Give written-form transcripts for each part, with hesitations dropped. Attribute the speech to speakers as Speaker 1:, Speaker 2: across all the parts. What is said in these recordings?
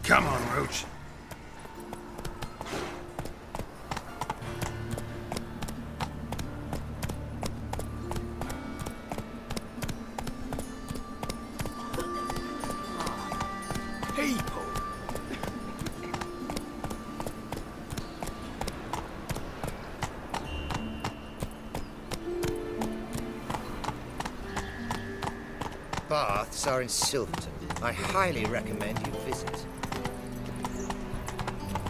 Speaker 1: Come on, Roach. People.
Speaker 2: Baths are in Silverton. I highly recommend you visit.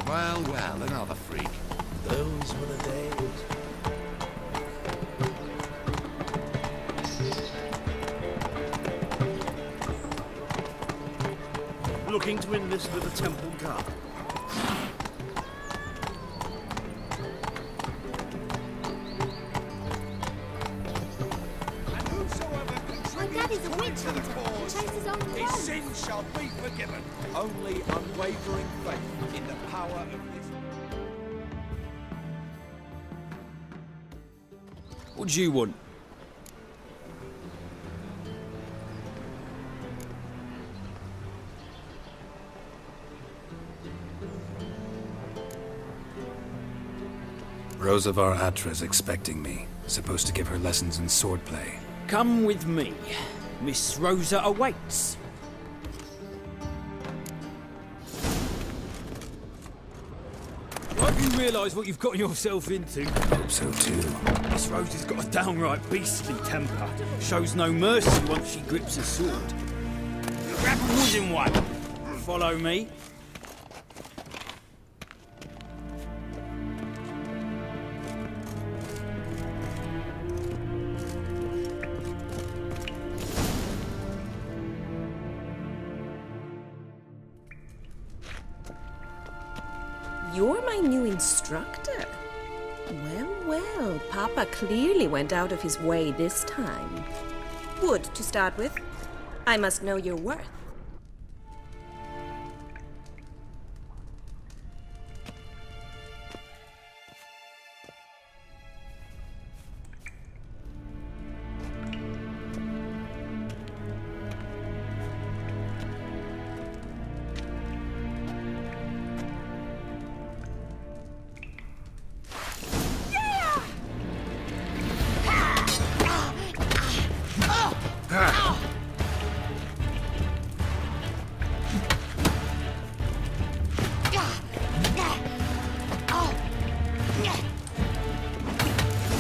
Speaker 3: Well, well, another freak.
Speaker 1: Those were the days.
Speaker 4: Looking to enlist with the Temple Guard.
Speaker 3: And whosoever
Speaker 5: My daddy's a witch
Speaker 3: contributes to the
Speaker 5: hunter. He
Speaker 3: cause,
Speaker 5: chased his own
Speaker 3: his
Speaker 5: clothes.
Speaker 3: sins shall be forgiven. Only unwavering faith in the power of his...
Speaker 6: What do you want?
Speaker 1: Rosa var Atra's expecting me. Supposed to give her lessons in swordplay.
Speaker 6: Come with me. Miss Rosa awaits. Hope you realise what you've got yourself into.
Speaker 1: Hope so too.
Speaker 6: Miss Rosa's got a downright beastly temper. Shows no mercy once she grips a sword. Grab a wooden one. Follow me.
Speaker 7: You're my new instructor? Well, well, Papa clearly went out of his way this time. Wood, to start with. I must know your worth.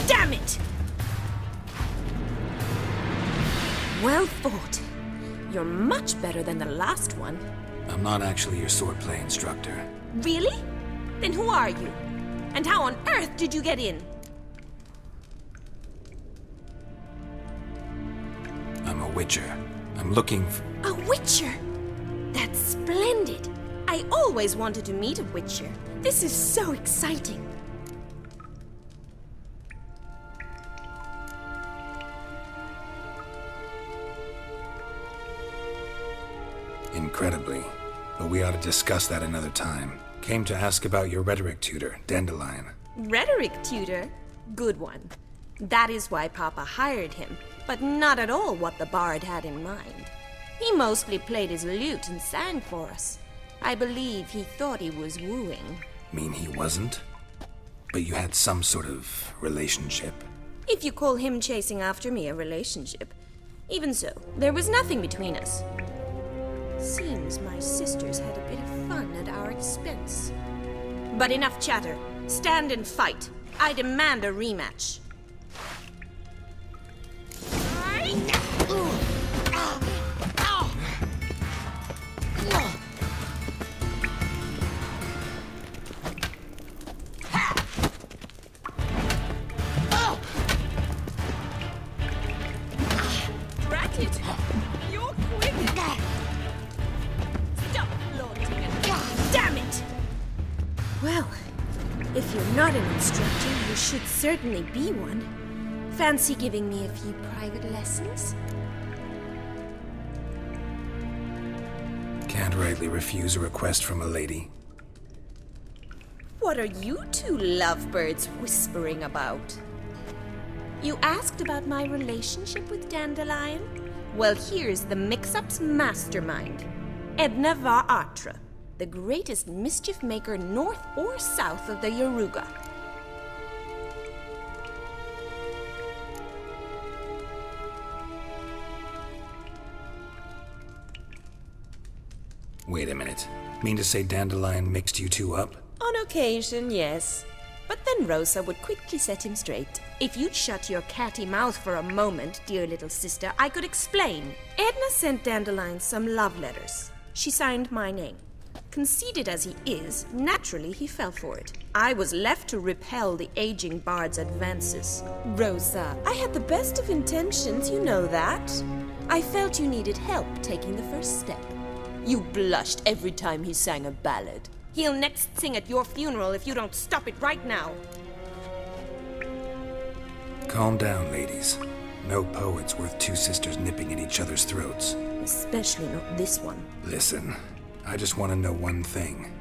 Speaker 7: Damn it! Well fought. You're much better than the last one.
Speaker 1: I'm not actually your swordplay instructor.
Speaker 7: Really? Then who are you? And how on earth did you get in?
Speaker 1: I'm a witcher. I'm looking for...
Speaker 7: A witcher? That's splendid. I always wanted to meet a witcher. This is so exciting.
Speaker 1: Incredibly. But we ought to discuss that another time. Came to ask about your rhetoric tutor, Dandelion.
Speaker 7: Rhetoric tutor? Good one. That is why Papa hired him, but not at all what the bard had in mind. He mostly played his lute and sang for us. I believe he thought he was wooing.
Speaker 1: Mean he wasn't? But you had some sort of relationship.
Speaker 7: If you call him chasing after me a relationship. Even so, there was nothing between us. Seems my sisters had a bit of fun at our expense. But enough chatter. Stand and fight. I demand a rematch. Drat it! You're quick! Stop flaunting it! Damn it! Well, if you're not an instructor, you should certainly be one. Fancy giving me a few private lessons?
Speaker 1: Can't rightly refuse a request from a lady.
Speaker 7: What are you two lovebirds whispering about? You asked about my relationship with Dandelion? Well, here's the mix-up's mastermind, Edna var Atra. the greatest mischief maker north or south of the Yaruga.
Speaker 1: Wait a minute. Mean to say Dandelion mixed you two up?
Speaker 7: On occasion, yes. But then Rosa would quickly set him straight. If you'd shut your catty mouth for a moment, dear little sister, I could explain. Edna sent Dandelion some love letters. She signed my name. Conceited as he is, naturally he fell for it. I was left to repel the aging bard's advances. Rosa, I had the best of intentions, you know that. I felt you needed help taking the first step. You blushed every time he sang a ballad. He'll next sing at your funeral if you don't stop it right now.
Speaker 1: Calm down, ladies. No poet's worth two sisters nipping at each other's throats.
Speaker 7: Especially not this one.
Speaker 1: Listen, I just want to know one thing.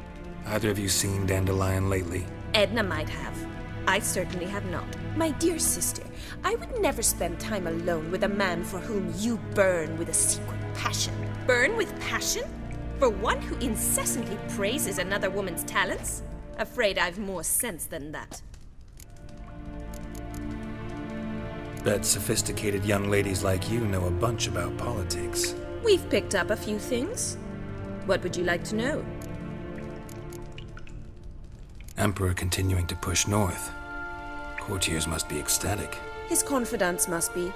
Speaker 1: Either of you seen Dandelion lately?
Speaker 7: Edna might have. I certainly have not. My dear sister, I would never spend time alone with a man for whom you burn with a secret passion. Burn with passion? For one who incessantly praises another woman's talents? Afraid I've more sense than that.
Speaker 1: Bet sophisticated young ladies like you know a bunch about politics.
Speaker 7: We've picked up a few things. What would you like to know?
Speaker 1: Emperor continuing to push north. Courtiers must be ecstatic.
Speaker 7: His confidants must be.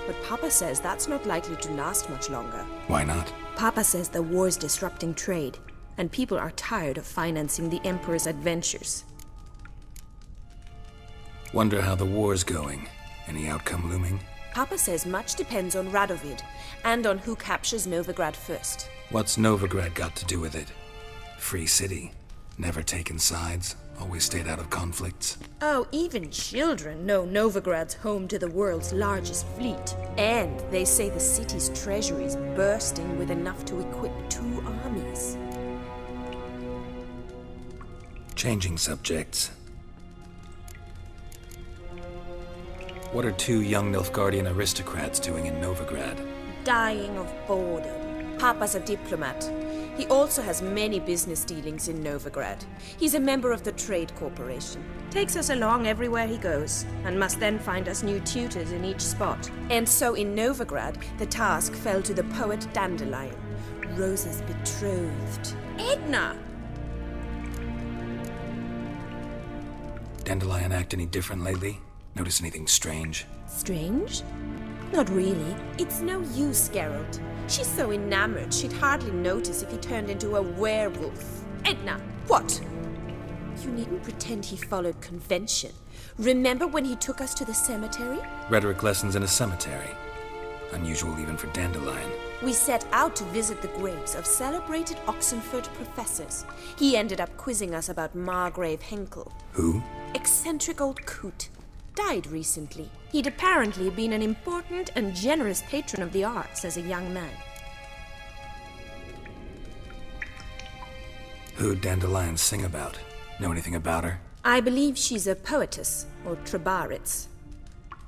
Speaker 7: But Papa says that's not likely to last much longer.
Speaker 1: Why not?
Speaker 7: Papa says the war's disrupting trade, and people are tired of financing the Emperor's adventures.
Speaker 1: Wonder how the war's going. Any outcome looming?
Speaker 7: Papa says much depends on Radovid, and on who captures Novigrad first.
Speaker 1: What's Novigrad got to do with it? Free city. Never taken sides. Always stayed out of conflicts.
Speaker 7: Oh, even children know Novigrad's home to the world's largest fleet. And they say the city's treasury is bursting with enough to equip 2 armies.
Speaker 1: Changing subjects. What are 2 young Nilfgaardian aristocrats doing in Novigrad?
Speaker 7: Dying of boredom. Papa's a diplomat. He also has many business dealings in Novigrad. He's a member of the Trade Corporation. Takes us along everywhere he goes, and must then find us new tutors in each spot. And so in Novigrad, the task fell to the poet Dandelion, Rosa's betrothed. Edna!
Speaker 1: Dandelion act any different lately? Notice anything strange?
Speaker 7: Strange? Not really. It's no use, Geralt. She's so enamored she'd hardly notice if he turned into a werewolf. Edna! What? You needn't pretend he followed convention. Remember when he took us to the cemetery?
Speaker 1: Rhetoric lessons in a cemetery. Unusual even for Dandelion.
Speaker 7: We set out to visit the graves of celebrated Oxenford professors. He ended up quizzing us about Margrave Henkel.
Speaker 1: Who?
Speaker 7: Eccentric old coot. Died recently. He'd apparently been an important and generous patron of the arts as a young man.
Speaker 1: Who'd Dandelion sing about? Know anything about her?
Speaker 7: I believe she's a poetess, or Trebaritz.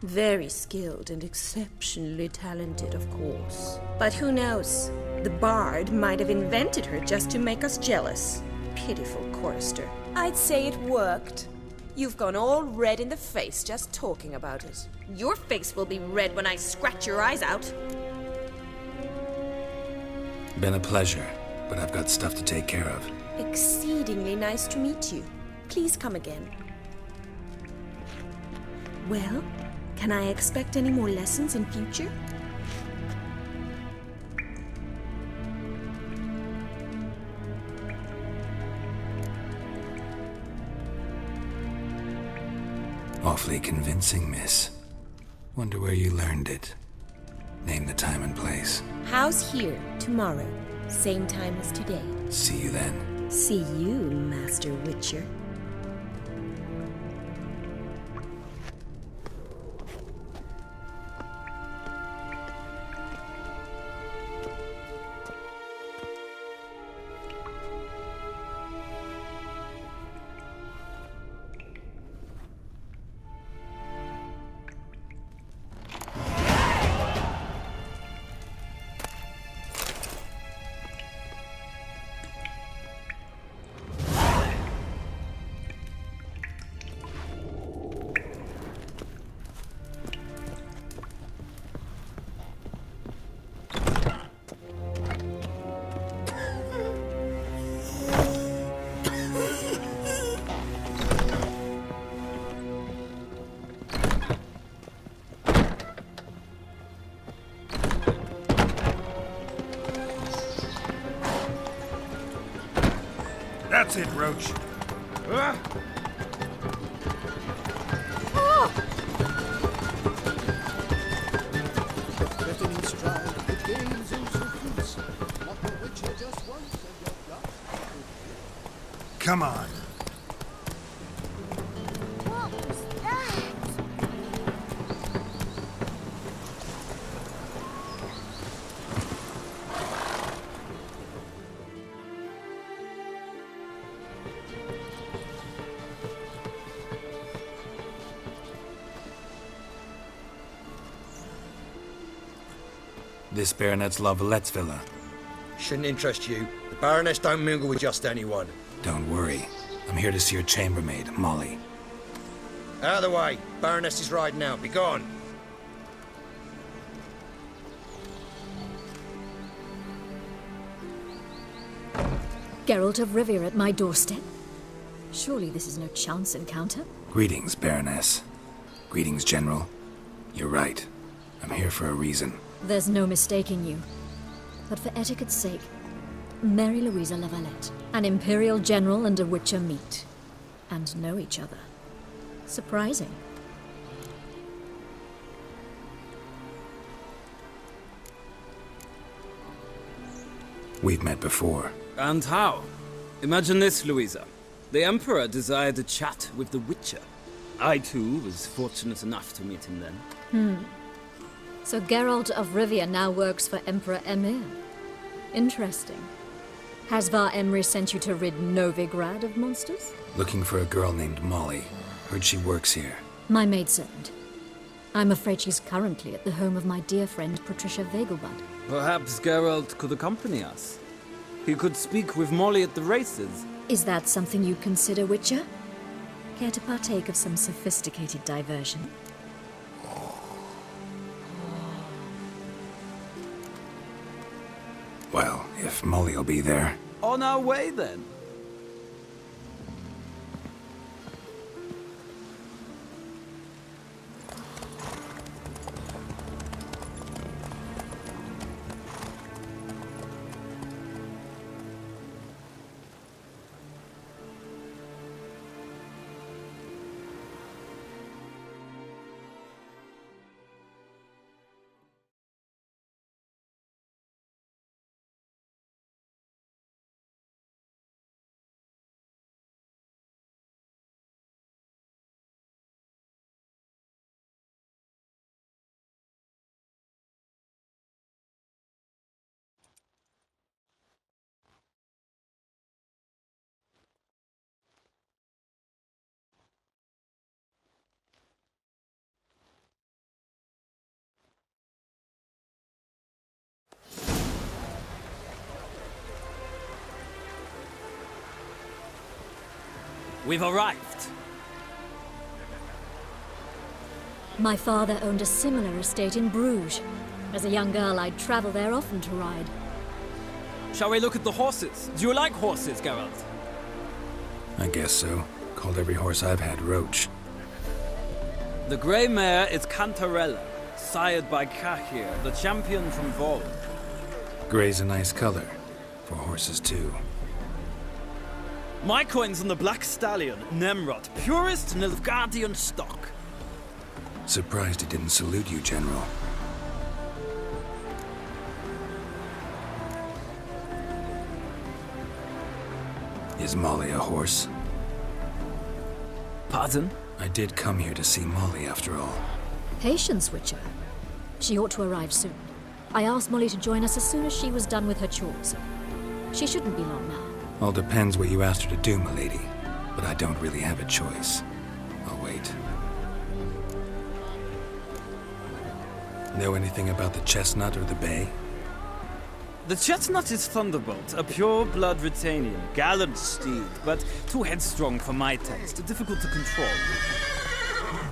Speaker 7: Very skilled and exceptionally talented, of course. But who knows? The bard might have invented her just to make us jealous. Pitiful chorister. I'd say it worked. You've gone all red in the face just talking about it. Your face will be red when I scratch your eyes out.
Speaker 1: Been a pleasure, but I've got stuff to take care of.
Speaker 7: Exceedingly nice to meet you. Please come again. Well, can I expect any more lessons in future?
Speaker 1: Awfully convincing, miss. Wonder where you learned it. Name the time and place.
Speaker 7: House here, tomorrow. Same time as today.
Speaker 1: See you then.
Speaker 7: See you, Master Witcher.
Speaker 3: That's it, Roach.
Speaker 5: Getting in stride, the games also peace. What the Witcher just wants and your blood.
Speaker 3: Come on.
Speaker 8: What was that?
Speaker 1: This Baronet's La Valette's villa.
Speaker 2: Shouldn't interest you. The Baroness don't mingle with just anyone.
Speaker 1: Don't worry. I'm here to see your chambermaid, Molly.
Speaker 2: Out of the way. Baroness is riding out. Be gone.
Speaker 9: Geralt of Rivia at my doorstep? Surely this is no chance encounter?
Speaker 1: Greetings, Baroness. Greetings, General. You're right. I'm here for a reason.
Speaker 9: There's no mistaking you. But for etiquette's sake, Mary Louisa La Valette, an Imperial General and a Witcher meet. And know each other. Surprising.
Speaker 1: We've met before.
Speaker 6: And how? Imagine this, Louisa. The Emperor desired a chat with the Witcher. I, too, was fortunate enough to meet him then.
Speaker 9: So Geralt of Rivia now works for Emperor Emir. Interesting. Has Var Emry sent you to rid Novigrad of monsters?
Speaker 1: Looking for a girl named Molly. Heard she works here.
Speaker 9: My maidservant. I'm afraid she's currently at the home of my dear friend Patricia Vegelbud.
Speaker 6: Perhaps Geralt could accompany us. He could speak with Molly at the races.
Speaker 9: Is that something you consider, Witcher? Care to partake of some sophisticated diversion?
Speaker 1: Well, if Molly'll be there.
Speaker 6: On our way, then. We've arrived.
Speaker 9: My father owned a similar estate in Bruges. As a young girl, I'd travel there often to ride.
Speaker 6: Shall we look at the horses? Do you like horses, Geralt?
Speaker 1: I guess so. Called every horse I've had Roach.
Speaker 6: The grey mare is Cantarella, sired by Cahir, the champion from Vol.
Speaker 1: Gray's a nice color. For horses, too.
Speaker 6: My coin's on the Black Stallion, Nemrod, purest Nilfgaardian stock.
Speaker 1: Surprised he didn't salute you, General. Is Molly a horse?
Speaker 6: Pardon?
Speaker 1: I did come here to see Molly, after all.
Speaker 9: Patience, Witcher. She ought to arrive soon. I asked Molly to join us as soon as she was done with her chores. She shouldn't be long now.
Speaker 1: All depends what you asked her to do, milady. But I don't really have a choice. I'll wait. Know anything about the chestnut or the bay?
Speaker 6: The chestnut is Thunderbolt, a pure-blood Britannian, gallant steed, but too headstrong for my taste, difficult to control.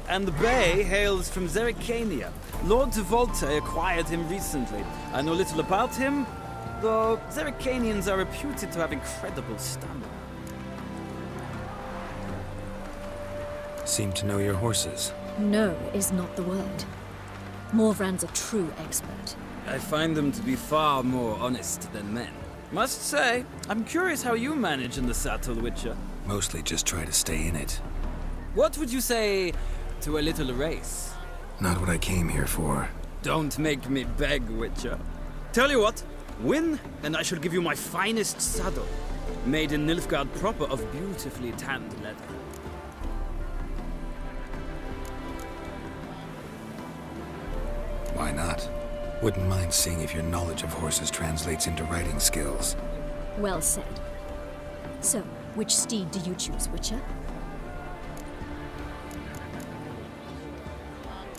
Speaker 6: And the bay hails from Zerrikania. Lord de Volte acquired him recently. I know little about him, though Zerrikanians are reputed to have incredible stamina.
Speaker 1: Seem to know your horses.
Speaker 9: No is not the word. Morvrand's a true expert.
Speaker 6: I find them to be far more honest than men. Must say, I'm curious how you manage in the saddle, Witcher.
Speaker 1: Mostly just try to stay in it.
Speaker 6: What would you say to a little race?
Speaker 1: Not what I came here for.
Speaker 6: Don't make me beg, Witcher. Tell you what, win, and I shall give you my finest saddle, made in Nilfgaard proper of beautifully tanned leather.
Speaker 1: Why not? Wouldn't mind seeing if your knowledge of horses translates into riding skills.
Speaker 9: Well said. So, which steed do you choose, Witcher?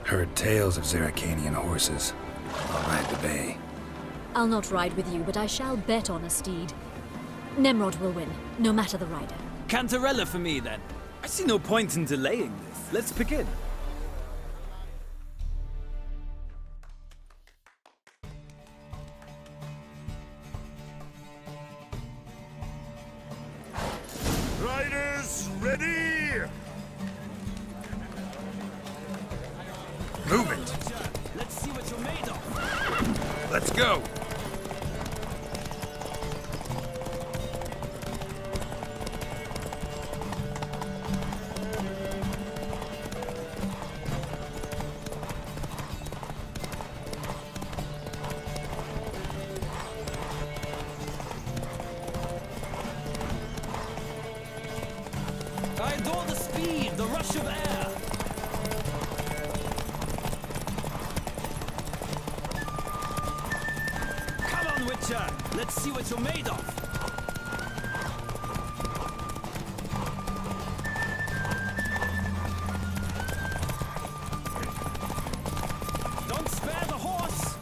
Speaker 1: Heard tales of Zeracanian horses. I'll ride the bay.
Speaker 9: I'll not ride with you, but I shall bet on a steed. Nemrod will win, no matter the rider.
Speaker 6: Cantarella for me, then. I see no point in delaying this. Let's begin.
Speaker 3: Riders, ready!
Speaker 1: Move it!
Speaker 6: Let's see what you're made of.
Speaker 1: Let's go!
Speaker 6: I adore the speed, the rush of air. Come on, Witcher. Let's see what you're made of. Don't spare the horse.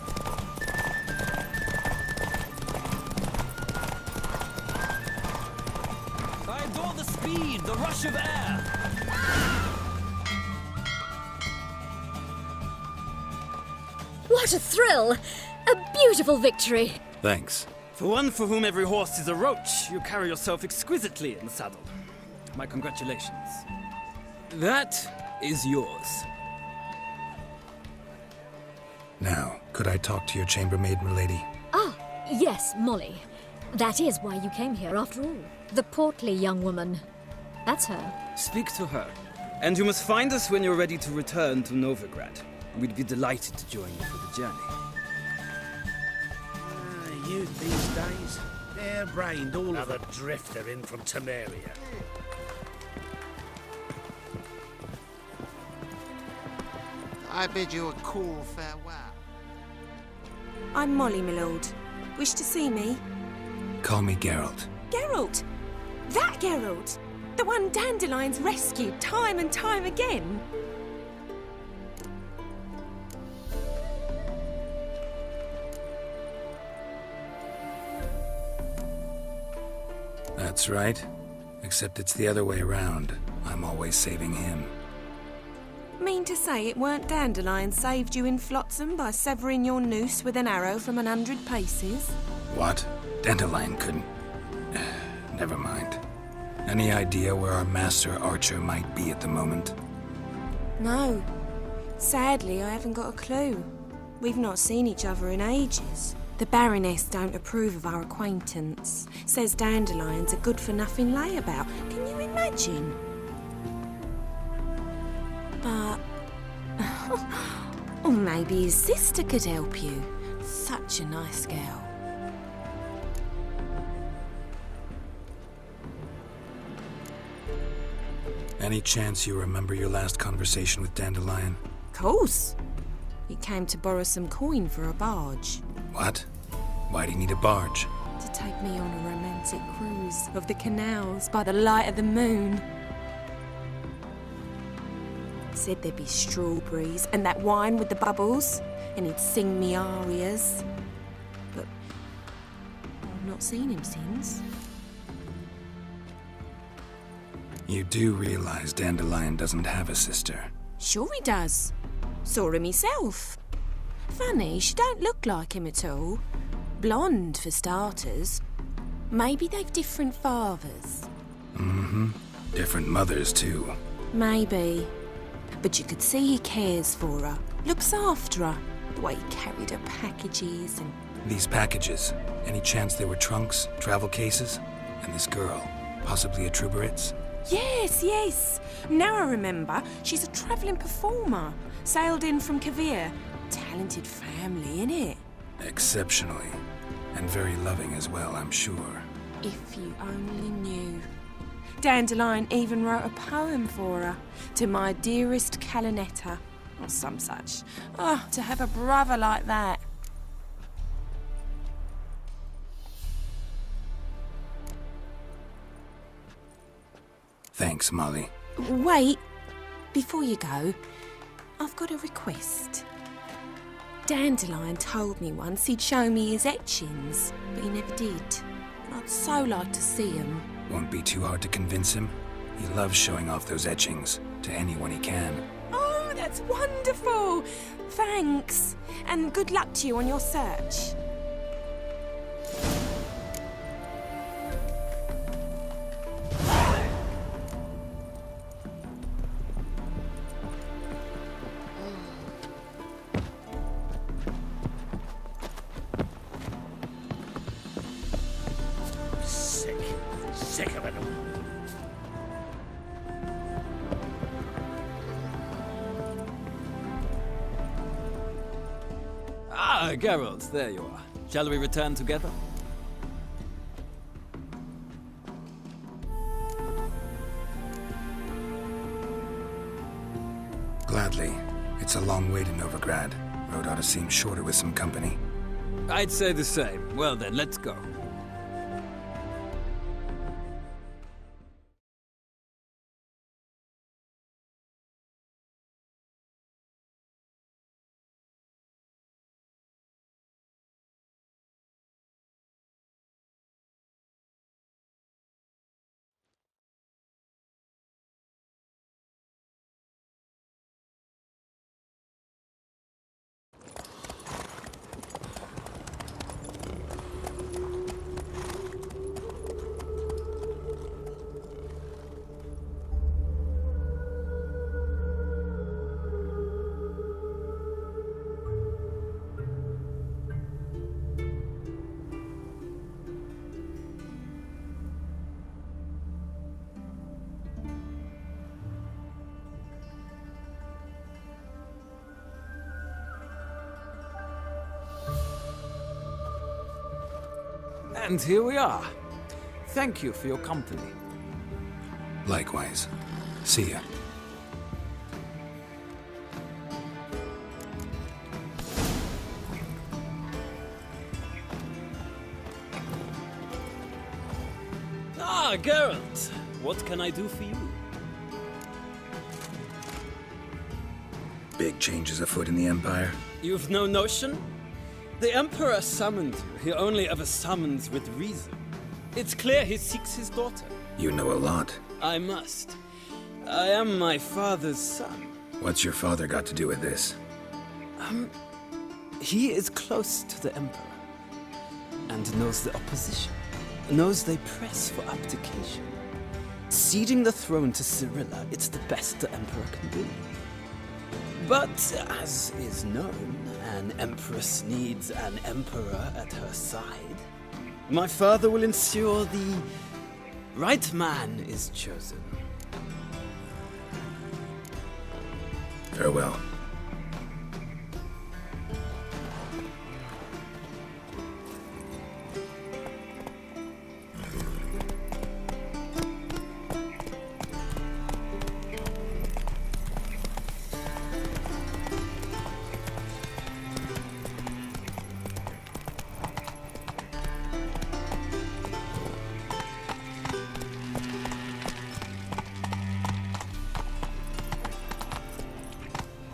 Speaker 6: I adore the speed, the rush of air.
Speaker 9: What a thrill! A beautiful victory!
Speaker 1: Thanks.
Speaker 6: For one for whom every horse is a roach, you carry yourself exquisitely in the saddle. My congratulations. That is yours.
Speaker 1: Now, could I talk to your chambermaid, milady?
Speaker 9: Ah, yes, Molly. That is why you came here after all. The portly young woman. That's her.
Speaker 6: Speak to her. And you must find us when you're ready to return to Novigrad. We'd be delighted to join you for the journey.
Speaker 4: Youth these days, hair-brained, all another drifter in from Temeria.
Speaker 5: I bid you a cool farewell.
Speaker 7: I'm Molly, my lord. Wish to see me?
Speaker 1: Call me Geralt.
Speaker 7: Geralt! That Geralt! The one Dandelion's rescued time and time again!
Speaker 1: That's right. Except it's the other way around. I'm always saving him.
Speaker 7: Mean to say it weren't Dandelion saved you in Flotsam by severing your noose with an arrow from 100 paces?
Speaker 1: What? Dandelion couldn't... Never mind. Any idea where our master archer might be at the moment?
Speaker 7: No. Sadly, I haven't got a clue. We've not seen each other in ages. The Baroness don't approve of our acquaintance. Says Dandelion's a good-for-nothing layabout. Can you imagine? But... or maybe his sister could help you. Such a nice girl.
Speaker 1: Any chance you remember your last conversation with Dandelion?
Speaker 7: Course. He came to borrow some coin for a barge.
Speaker 1: What? Why do you need a barge?
Speaker 7: To take me on a romantic cruise of the canals by the light of the moon. Said there'd be strawberries and that wine with the bubbles, and he'd sing me arias. But I've not seen him since.
Speaker 1: You do realize Dandelion doesn't have a sister.
Speaker 7: Sure he does. Saw him himself. Funny, she don't look like him at all. Blonde, for starters. Maybe they've different fathers.
Speaker 1: Mm-hmm. Different mothers, too.
Speaker 7: Maybe. But you could see he cares for her. Looks after her. The way he carried her packages and...
Speaker 1: These packages, any chance they were trunks, travel cases? And this girl, possibly a Truberitz?
Speaker 10: Yes, yes. Now I remember. She's a travelling performer. Sailed in from Kavir. Talented family, innit?
Speaker 1: Exceptionally. And very loving as well, I'm sure.
Speaker 10: If you only knew. Dandelion even wrote a poem for her. To my dearest Calinetta. Or some such. Oh, to have a brother like that.
Speaker 1: Thanks, Molly.
Speaker 10: Wait. Before you go, I've got a request. Dandelion told me once he'd show me his etchings, but he never did. And I'd so like to see them.
Speaker 1: Won't be too hard to convince him. He loves showing off those etchings to anyone he can.
Speaker 10: Oh, that's wonderful! Thanks. And good luck to you on your search.
Speaker 4: Sick of it all.
Speaker 6: Ah, Geralt, there you are. Shall we return together?
Speaker 1: Gladly. It's a long way to Novigrad. Road ought to seem shorter with some company.
Speaker 6: I'd say the same. Well then, let's go. And here we are. Thank you for your company.
Speaker 1: Likewise. See ya.
Speaker 6: Ah, Geralt. What can I do for you?
Speaker 1: Big changes afoot in the Empire.
Speaker 6: You've no notion? The Emperor summoned you. He only ever summons with reason. It's clear he seeks his daughter.
Speaker 1: You know a lot.
Speaker 6: I must. I am my father's son.
Speaker 1: What's your father got to do with this?
Speaker 6: He is close to the Emperor. And knows the opposition. Knows they press for abdication. Ceding the throne to Cirilla, it's the best the Emperor can do. But, as is known, an empress needs an emperor at her side. My father will ensure the right man is chosen.
Speaker 1: Farewell.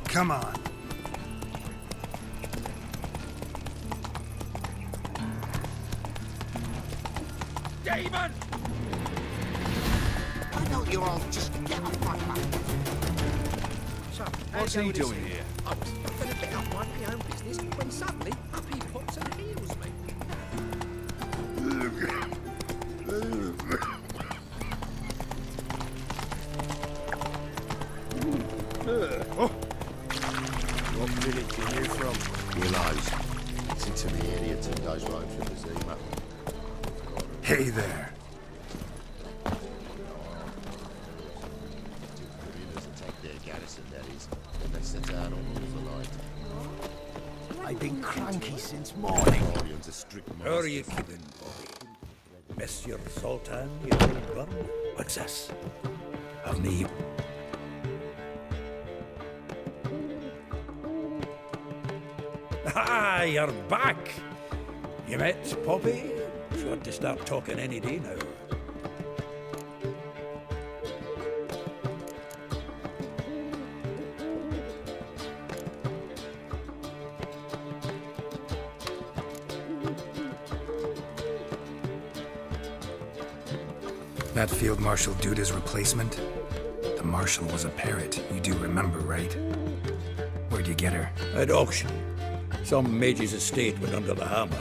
Speaker 3: Come on.
Speaker 4: Demon!
Speaker 2: Why don't you all just get off my back?
Speaker 4: So,
Speaker 3: What's he doing here?
Speaker 4: I was nothing about minding my own business when suddenly up he pops and heals me.
Speaker 3: What village are you from?
Speaker 5: Willows. It's a to me, idiot, and goes right through the Zima.
Speaker 1: Hey there.
Speaker 5: He doesn't take their garrison, that is, and they set out on all the light.
Speaker 3: I've been cranky since morning.
Speaker 5: Orion's a strict master.
Speaker 4: How are you keeping, Bobby? Monsieur Sultan, you old gun? What's this? Have me. Ah, you're back! You met Poppy? Sure to start talking any day now.
Speaker 1: That Field Marshal Duda's replacement? The Marshal was a parrot, you do remember, right? Where'd you get her?
Speaker 4: At auction. Some mage's estate went under the hammer.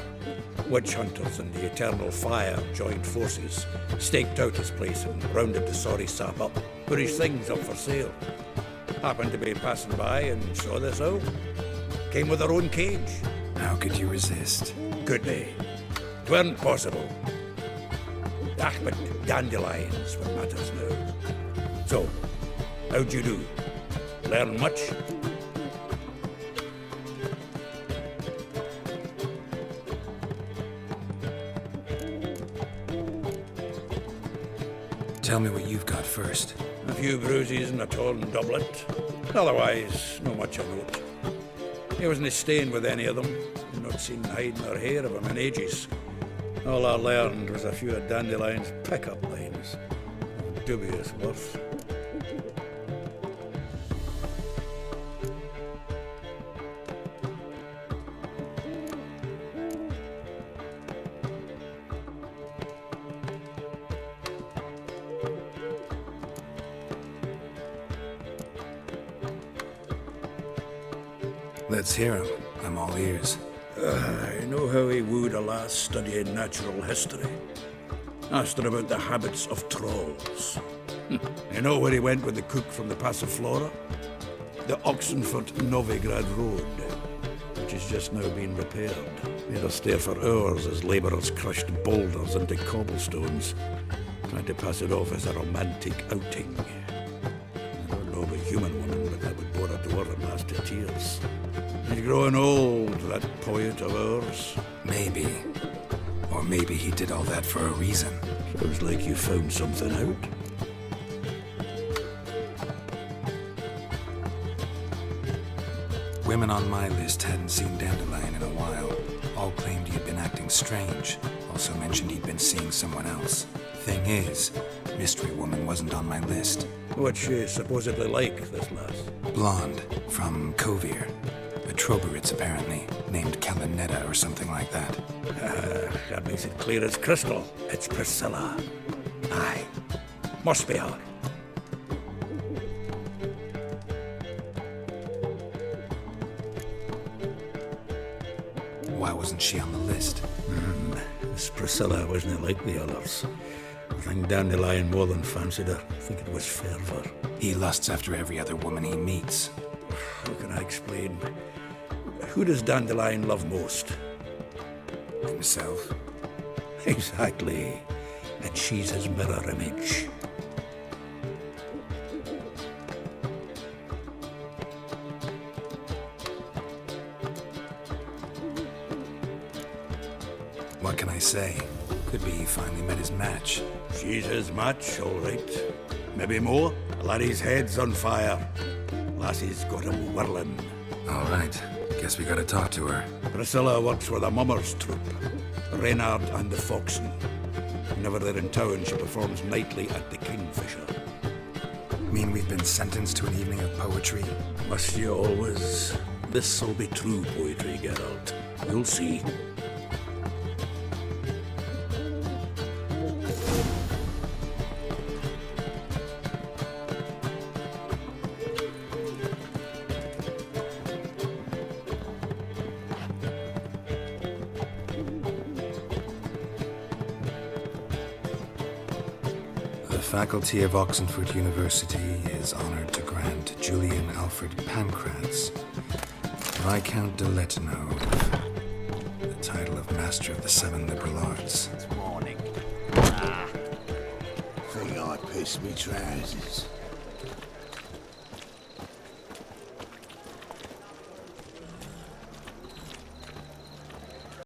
Speaker 4: Witch hunters and the Eternal Fire joined forces, staked out his place and rounded the sorry sap up, put his things up for sale. Happened to be passing by and saw this out. Came with her own cage.
Speaker 1: How could you resist?
Speaker 4: Could they? 'Tweren't possible. Ah, but dandelions what matters now. So, how'd you do? Learn much?
Speaker 1: Tell me what you've got first.
Speaker 4: A few bruises and a torn doublet. Otherwise, no much of note. He wasn't staying with any of them. I'd not seen hide nor hair of him in ages. All I learned was a few of Dandelion's pick-up lines. Dubious worth.
Speaker 1: Let's hear him. I'm all ears.
Speaker 4: I know how he wooed a lass studying natural history. Asked her about the habits of trolls. You know where he went with the cook from the Passiflora? The Oxenfurt-Novigrad Road, which has just now been repaired. We had to stare for hours as labourers crushed boulders into cobblestones, trying to pass it off as a romantic outing. I don't know of a human woman, but that would bore her dwarf and last to tears. He's growing old, that poet of ours.
Speaker 1: Maybe. Or maybe he did all that for a reason.
Speaker 4: Sounds like you found something out.
Speaker 1: Women on my list hadn't seen Dandelion in a while. All claimed he'd been acting strange. Also mentioned he'd been seeing someone else. Thing is, Mystery Woman wasn't on my list.
Speaker 4: What's she supposedly like, this lass?
Speaker 1: Blonde, from Kovir. A Troberitz, apparently, named Kalinetta or something like that.
Speaker 4: That makes it clear as crystal. It's Priscilla. Aye. Must be her.
Speaker 1: Why wasn't she on the list?
Speaker 4: This Priscilla wasn't like the others. I think Dandelion more than fancied her. I think it was fervour.
Speaker 1: He lusts after every other woman he meets.
Speaker 4: How can I explain? Who does Dandelion love most?
Speaker 1: Himself.
Speaker 4: Exactly. And she's his mirror image.
Speaker 1: What can I say? Could be he finally met his match.
Speaker 4: She's his match, all right. Maybe more. Laddie's head's on fire. Lassie's got him whirling.
Speaker 1: All right. Guess we gotta talk to her.
Speaker 4: Priscilla works for the Mummers troupe. Reynard and the Foxen. Whenever they're in town, she performs nightly at the Kingfisher.
Speaker 1: Mean we've been sentenced to an evening of poetry?
Speaker 4: Must you always? This'll be true poetry, Geralt. You'll see.
Speaker 1: The faculty of Oxenford University is honored to grant Julian Alfred Pancratz, Viscount de Lettenhove, title of Master of the Seven Liberal Arts.
Speaker 3: Morning.
Speaker 5: Think I pissed me trousers.